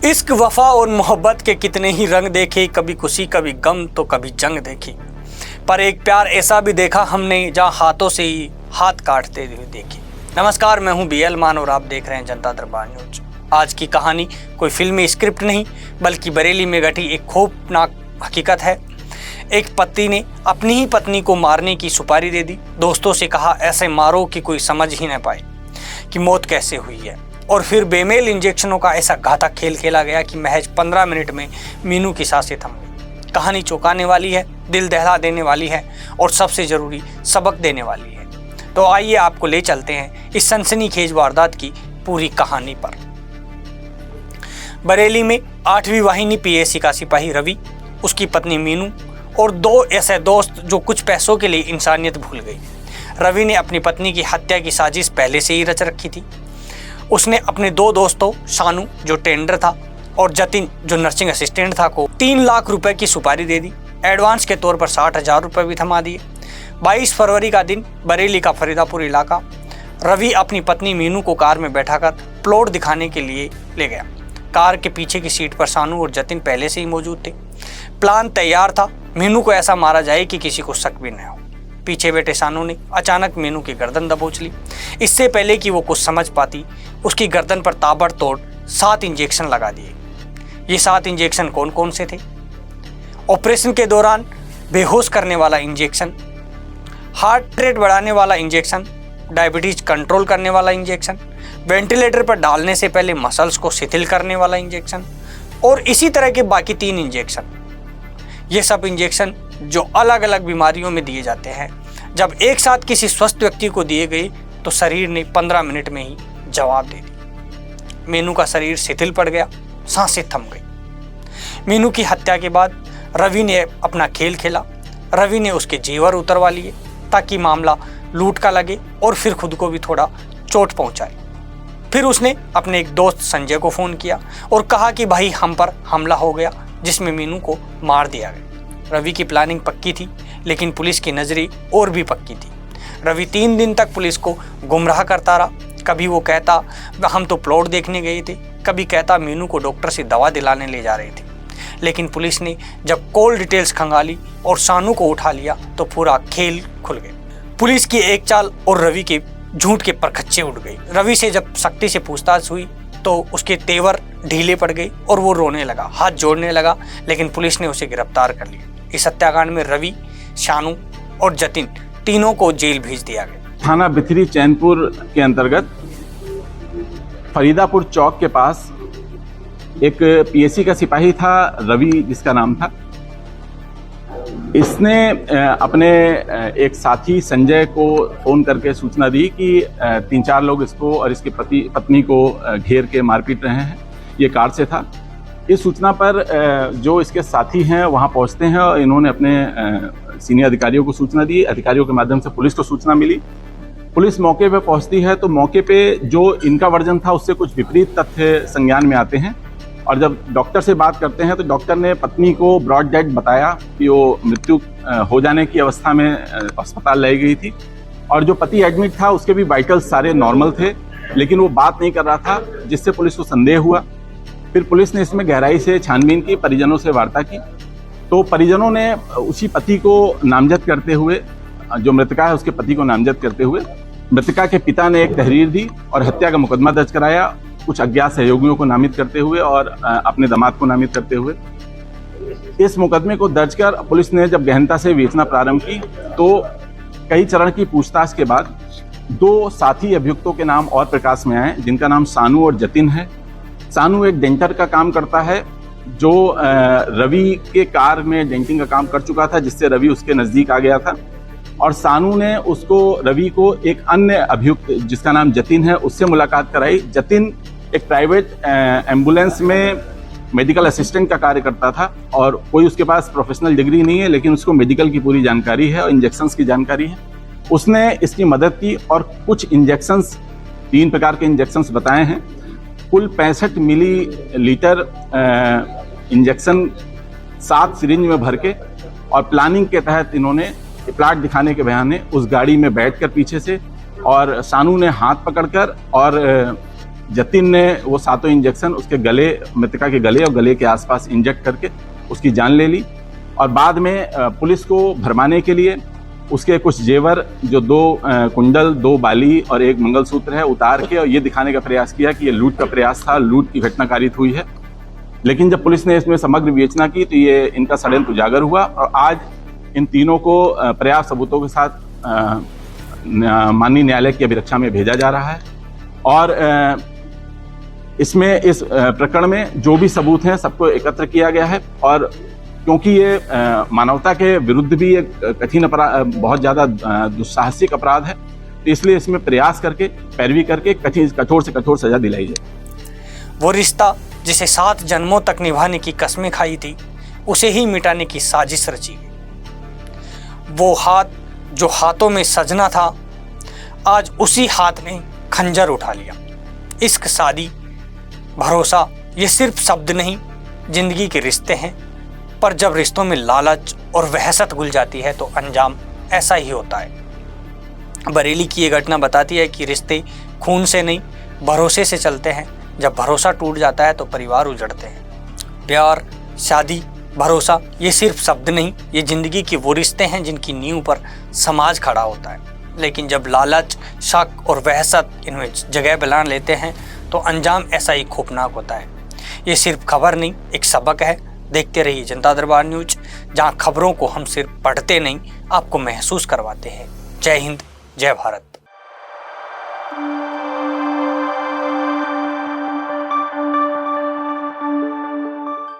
इश्क, वफा और मोहब्बत के कितने ही रंग देखे, कभी खुशी कभी गम तो कभी जंग देखी, पर एक प्यार ऐसा भी देखा हमने जहाँ हाथों से ही हाथ काटते हुए देखे। नमस्कार, मैं हूँ BL मान और आप देख रहे हैं जनता दरबार न्यूज। आज की कहानी कोई फिल्मी स्क्रिप्ट नहीं बल्कि बरेली में घटी एक खौफनाक हकीकत है। एक पति ने अपनी ही पत्नी को मारने की सुपारी दे दी। दोस्तों से कहा ऐसे मारो कि कोई समझ ही न पाए कि मौत कैसे हुई है, और फिर बेमेल इंजेक्शनों का ऐसा घातक खेल खेला गया कि महज 15 मिनट में मीनू की सांसें थम गई। कहानी चौंकाने वाली है, दिल दहला देने वाली है और सबसे ज़रूरी सबक देने वाली है। तो आइए आपको ले चलते हैं इस सनसनीखेज वारदात की पूरी कहानी पर। बरेली में 8वीं वाहिनी PAC का सिपाही रवि, उसकी पत्नी मीनू और 2 ऐसे दोस्त जो कुछ पैसों के लिए इंसानियत भूल गई। रवि ने अपनी पत्नी की हत्या की साजिश पहले से ही रच रखी थी। उसने अपने 2 दोस्तों शानू जो टेंडर था और जतिन जो नर्सिंग असिस्टेंट था को 3 लाख रुपए की सुपारी दे दी। एडवांस के तौर पर 60,000 रुपये भी थमा दिए। 22 फरवरी का दिन, बरेली का फरीदापुर इलाका। रवि अपनी पत्नी मीनू को कार में बैठाकर प्लॉट दिखाने के लिए ले गया। कार के पीछे की सीट पर शानू और जतिन पहले से ही मौजूद थे। प्लान तैयार था, मीनू को ऐसा मारा जाए कि किसी को शक भी न हो। पीछे बैठे शानू ने अचानक मीनू की गर्दन दबोच ली। इससे पहले कि वो कुछ समझ पाती, उसकी गर्दन पर ताबड़तोड़ 7 इंजेक्शन लगा दिए। ये 7 इंजेक्शन कौन कौन से थे? ऑपरेशन के दौरान बेहोश करने वाला इंजेक्शन, हार्ट रेट बढ़ाने वाला इंजेक्शन, डायबिटीज कंट्रोल करने वाला इंजेक्शन, वेंटिलेटर पर डालने से पहले मसल्स को शिथिल करने वाला इंजेक्शन और इसी तरह के बाकी 3 इंजेक्शन। ये सब इंजेक्शन जो अलग अलग बीमारियों में दिए जाते हैं, जब एक साथ किसी स्वस्थ व्यक्ति को दिए गए तो शरीर ने 15 मिनट में ही जवाब दे दी। मीनू का शरीर शिथिल पड़ गया, सांसें थम गई। मीनू की हत्या के बाद रवि ने अपना खेल खेला। रवि ने उसके जेवर उतरवा लिए ताकि मामला लूट का लगे और फिर खुद को भी थोड़ा चोट पहुंचाए। फिर उसने अपने एक दोस्त संजय को फ़ोन किया और कहा कि भाई हम पर हमला हो गया जिसमें मीनू को मार दिया गया। रवि की प्लानिंग पक्की थी, लेकिन पुलिस की नज़रें और भी पक्की थी। रवि 3 दिन तक पुलिस को गुमराह करता रहा। कभी वो कहता हम तो प्लॉट देखने गए थे, कभी कहता मीनू को डॉक्टर से दवा दिलाने ले जा रहे थे। लेकिन पुलिस ने जब कॉल डिटेल्स खंगाली और शानू को उठा लिया तो पूरा खेल खुल गया। पुलिस की एक चाल और रवि के झूठ के परखच्चे उड़ गई। रवि से जब सख्ती से पूछताछ हुई तो उसके तेवर ढीले पड़ गए और वो रोने लगा, हाथ जोड़ने लगा, लेकिन पुलिस ने उसे गिरफ्तार कर लिया। इस हत्याकांड में रवि, शानू और जतिन तीनों को जेल भेज दिया गया। थाना बिथरी चैनपुर के अंतर्गत फरीदापुर चौक के पास एक PAC का सिपाही था, रवि जिसका नाम था। इसने अपने एक साथी संजय को फ़ोन करके सूचना दी कि 3-4 लोग इसको और इसके पत्नी को घेर के मारपीट रहे हैं। ये कार से था। इस सूचना पर जो इसके साथी हैं वहाँ पहुँचते हैं और इन्होंने अपने सीनियर अधिकारियों को सूचना दी। अधिकारियों के माध्यम से पुलिस को सूचना मिली। पुलिस मौके पे पहुँचती है तो मौके पे जो इनका वर्जन था उससे कुछ विपरीत तथ्य संज्ञान में आते हैं। और जब डॉक्टर से बात करते हैं तो डॉक्टर ने पत्नी को ब्रॉड डेड बताया कि वो मृत्यु हो जाने की अवस्था में अस्पताल लाई गई थी, और जो पति एडमिट था उसके भी वाइटल्स सारे नॉर्मल थे, लेकिन वो बात नहीं कर रहा था, जिससे पुलिस को संदेह हुआ। फिर पुलिस ने इसमें गहराई से छानबीन की, परिजनों से वार्ता की, तो परिजनों ने उसी पति को नामजद करते हुए, जो मृतका है उसके पति को नामजद करते हुए मृतका के पिता ने एक तहरीर दी और हत्या का मुकदमा दर्ज कराया, कुछ अज्ञात सहयोगियों को नामित करते हुए और अपने दामाद को नामित करते हुए। इस मुकदमे को दर्ज कर पुलिस ने जब गहनता से विवेचना प्रारंभ की तो कई चरण की पूछताछ के बाद 2 साथी अभियुक्तों के नाम और प्रकाश में आए, जिनका नाम शानू और जतिन है। शानू एक डेंटर का काम करता है जो रवि के कार में डेंटिंग का काम कर चुका था, जिससे रवि उसके नज़दीक आ गया था। और शानू ने रवि को एक अन्य अभियुक्त जिसका नाम जतिन है उससे मुलाकात कराई। जतिन एक प्राइवेट एम्बुलेंस में मेडिकल असिस्टेंट का कार्य करता था और कोई उसके पास प्रोफेशनल डिग्री नहीं है, लेकिन उसको मेडिकल की पूरी जानकारी है और इंजेक्शंस की जानकारी है। उसने इसकी मदद की और कुछ इंजेक्शंस, 3 प्रकार के इंजेक्शंस बताए हैं। कुल 65 मिलीलीटर इंजेक्शन 7 सिरिंज में भर के, और प्लानिंग के तहत इन्होंने प्लाट दिखाने के बहाने उस गाड़ी में बैठकर पीछे से, और शानू ने हाथ पकड़कर और जतिन ने वो 7 इंजेक्शन उसके गले, मृतका के गले और गले के आसपास इंजेक्ट करके उसकी जान ले ली। और बाद में पुलिस को भरमाने के लिए उसके कुछ जेवर, जो 2 कुंडल, 2 बाली और 1 मंगलसूत्र है, उतार के और ये दिखाने का प्रयास किया कि ये लूट का प्रयास था, लूट की घटना कारित हुई है। लेकिन जब पुलिस ने इसमें समग्र विवेचना की तो ये इनका षड्यंत्र उजागर हुआ और आज इन तीनों को पर्याप्त सबूतों के साथ माननीय न्यायालय की अभिरक्षा में भेजा जा रहा है। और इसमें इस प्रकरण में जो भी सबूत हैं सबको एकत्र किया गया है। और क्योंकि ये मानवता के विरुद्ध भी एक कठिन अपराध, बहुत ज़्यादा दुस्साहसिक अपराध है, तो इसलिए इसमें प्रयास करके, पैरवी करके कठोर से कठोर सजा दिलाई जाए। वो रिश्ता जिसे 7 जन्मों तक निभाने की कस्में खाई थी, उसे ही मिटाने की साजिश रची गई। वो हाथ जो हाथों में सजना था, आज उसी हाथ ने खंजर उठा लिया। इश्क, शादी, भरोसा ये सिर्फ शब्द नहीं, जिंदगी के रिश्ते हैं। पर जब रिश्तों में लालच और वहशत घुल जाती है तो अंजाम ऐसा ही होता है। बरेली की ये घटना बताती है कि रिश्ते खून से नहीं, भरोसे से चलते हैं। जब भरोसा टूट जाता है तो परिवार उजड़ते हैं। प्यार, शादी, भरोसा ये सिर्फ शब्द नहीं, ये जिंदगी के वो रिश्ते हैं जिनकी नींव पर समाज खड़ा होता है। लेकिन जब लालच, शक और वहशत इनमें जगह बना लेते हैं तो अंजाम ऐसा ही खौफनाक होता है। ये सिर्फ खबर नहीं, एक सबक है। देखते रहिए जनता दरबार न्यूज, जहां खबरों को हम सिर्फ पढ़ते नहीं, आपको महसूस करवाते हैं। जय हिंद, जय भारत।